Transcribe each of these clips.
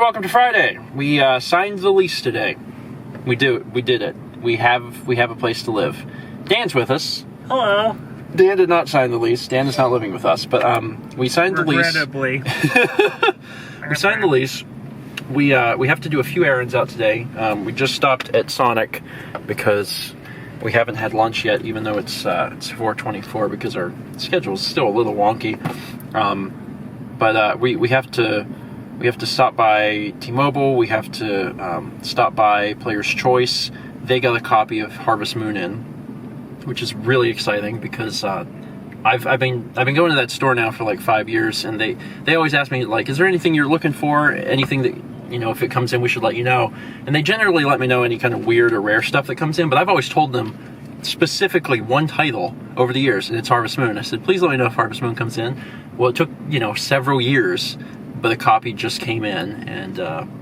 welcome to Friday. We signed the lease today. We did it. We have a place to live. Dan's with us. Hello. Dan did not sign the lease. Dan is not living with us, but we signed the lease. Regrettably. We signed the lease. We have to do a few errands out today. We just stopped at Sonic because we haven't had lunch yet, even though it's 4:24 because our schedule is still a little wonky. But we have to stop by T-Mobile. We have to stop by Player's Choice. They got a copy of Harvest Moon in, which is really exciting because I've been going to that store now for like 5 years, and they always ask me, like, is there anything you're looking for? Anything that, you know, if it comes in, we should let you know. And they generally let me know any kind of weird or rare stuff that comes in, but I've always told them specifically one title over the years, and it's Harvest Moon. I said, please let me know if Harvest Moon comes in. Well, it took, several years, but a copy just came in, and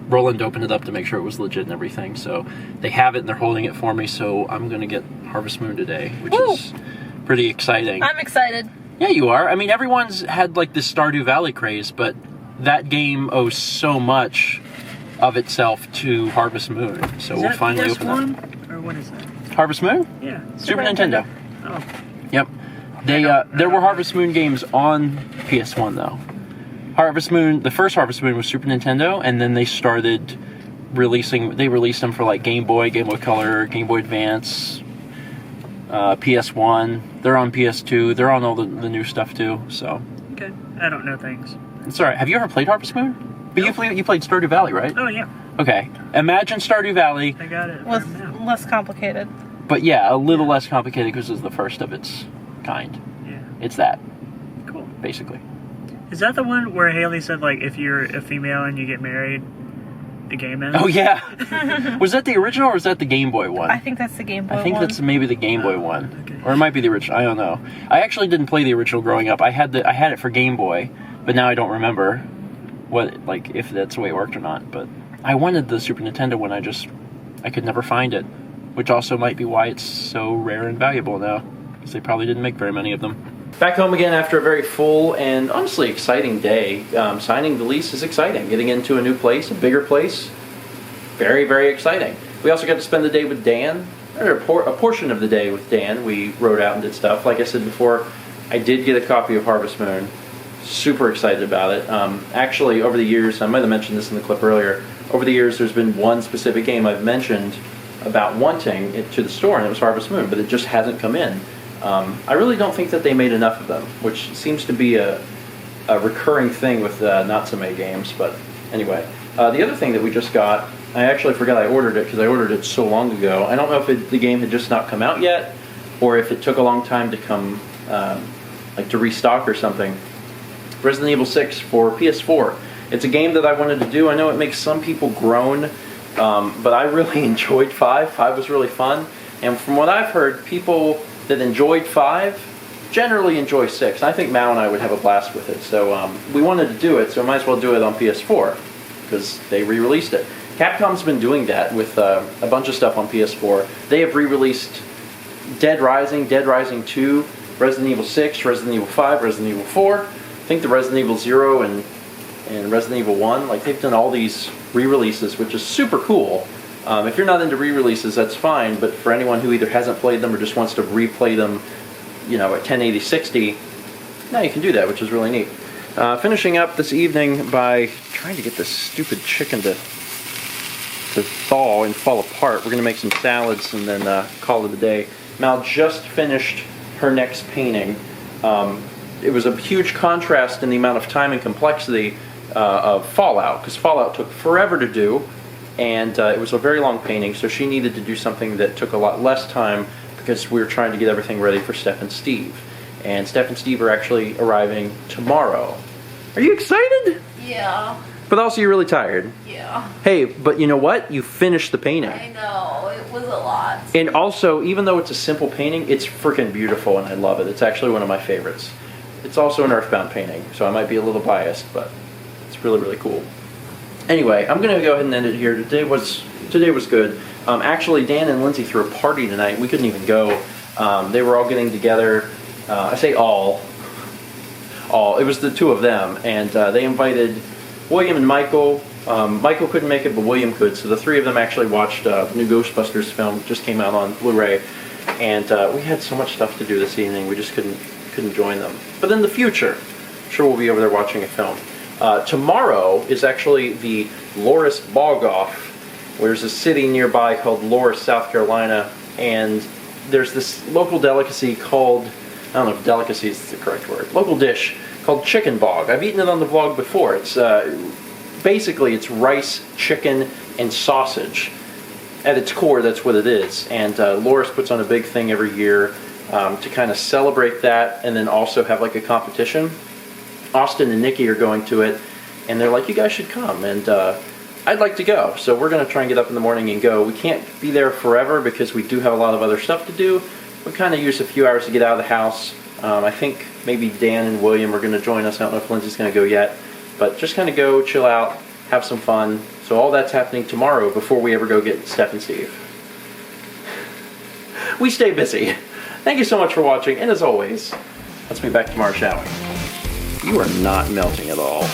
Roland opened it up to make sure it was legit and everything. So they have it, and they're holding it for me, so I'm going to get Harvest Moon today, which is pretty exciting. I'm excited. Yeah, you are. I mean, everyone's had like this Stardew Valley craze, but that game owes so much of itself to Harvest Moon. So we'll finally open that. Or what is that? Harvest Moon? Yeah. Super Nintendo. Oh. Yep. There were Harvest Moon games on PS1 though. Harvest Moon, the first Harvest Moon was Super Nintendo, and then they started released them for like Game Boy Color, Game Boy Advance, PS1. They're on PS2. They're on all the new stuff too. So. Okay. I don't know things. It's alright. Have you ever played Harvest Moon? But Nope. you played Stardew Valley, right? Oh yeah. Okay. Imagine Stardew Valley. I got it. Was less complicated. But yeah, a little less complicated because it's the first of its kind. Yeah. It's that, Cool. basically. Is that the one where Haley said, like, if you're a female and you get married, the game ends? Oh yeah. Was that the original or was that the Game Boy one? I think that's the Game Boy one. I think that's maybe the Game Boy one, okay. or it might be the original. I don't know. I actually didn't play the original growing up. I had it for Game Boy, but now I don't remember if that's the way it worked or not. But I wanted the Super Nintendo one. I could never find it, which also might be why it's so rare and valuable now, because they probably didn't make very many of them. Back home again after a very full and honestly exciting day. Signing the lease is exciting. Getting into a new place, a bigger place, very, very exciting. We also got to spend the day with Dan, or a portion of the day with Dan. We rode out and did stuff. Like I said before, I did get a copy of Harvest Moon. Super excited about it. Actually, over the years, I might have mentioned this in the clip earlier, over the years there's been one specific game I've mentioned about wanting it to the store, and it was Harvest Moon, but it just hasn't come in. I really don't think that they made enough of them, which seems to be a recurring thing with not-so-made games. But anyway, the other thing that we just got, I actually forgot I ordered it because I ordered it so long ago. I don't know if the game had just not come out yet, or if it took a long time to come, to restock or something. Resident Evil 6 for PS4. It's a game that I wanted to do. I know it makes some people groan, but I really enjoyed 5. 5 was really fun. And from what I've heard, people that enjoyed 5 generally enjoy 6. I think Mao and I would have a blast with it. So we wanted to do it, so I might as well do it on PS4 because they re-released it. Capcom's been doing that with a bunch of stuff on PS4. They have re-released Dead Rising, Dead Rising 2, Resident Evil 6, Resident Evil 5, Resident Evil 4. I think the Resident Evil 0 and Resident Evil 1. Like, they've done all these re-releases, which is super cool. If you're not into re-releases, that's fine, but for anyone who either hasn't played them or just wants to replay them, at 1080-60, now you can do that, which is really neat. Finishing up this evening by trying to get this stupid chicken to thaw and fall apart. We're going to make some salads and then call it a day. Mal just finished her next painting. It was a huge contrast in the amount of time and complexity of Fallout, because Fallout took forever to do, and it was a very long painting, so she needed to do something that took a lot less time because we were trying to get everything ready for Steph and Steve. And Steph and Steve are actually arriving tomorrow. Are you excited? Yeah. But also you're really tired. Yeah. Hey, but you know what? You finished the painting. I know. It was a lot. And also, even though it's a simple painting, it's freaking beautiful and I love it. It's actually one of my favorites. It's also an Earthbound painting, so I might be a little biased, but it's really, really cool. Anyway, I'm going to go ahead and end it here. Today was good. Actually, Dan and Lindsay threw a party tonight. We couldn't even go. They were all getting together. I say all. It was the two of them, and they invited William and Michael, Michael couldn't make it, but William could. So the three of them actually watched the new Ghostbusters film, just came out on Blu-ray, and we had so much stuff to do this evening. We just couldn't join them. But in the future, I'm sure we'll be over there watching a film. Tomorrow is actually the Loris Bog Off. There's a city nearby called Loris, South Carolina, and there's this local delicacy called, I don't know if delicacy is the correct word, local dish called chicken bog. I've eaten it on the vlog before. It's basically it's rice, chicken, and sausage. At its core, that's what it is. And Loris puts on a big thing every year to kind of celebrate that, and then also have like a competition. Austin and Nikki are going to it, and they're like, you guys should come. And I'd like to go, so we're going to try and get up in the morning and go. We can't be there forever because we do have a lot of other stuff to do. We kind of use a few hours to get out of the house. I think maybe Dan and William are going to join us. I don't know if Lindsay's going to go yet, but just kind of go, chill out, have some fun. So all that's happening tomorrow before we ever go get Steph and Steve. We stay busy. Thank you so much for watching, and as always, let's be back tomorrow, shall we? You are not melting at all.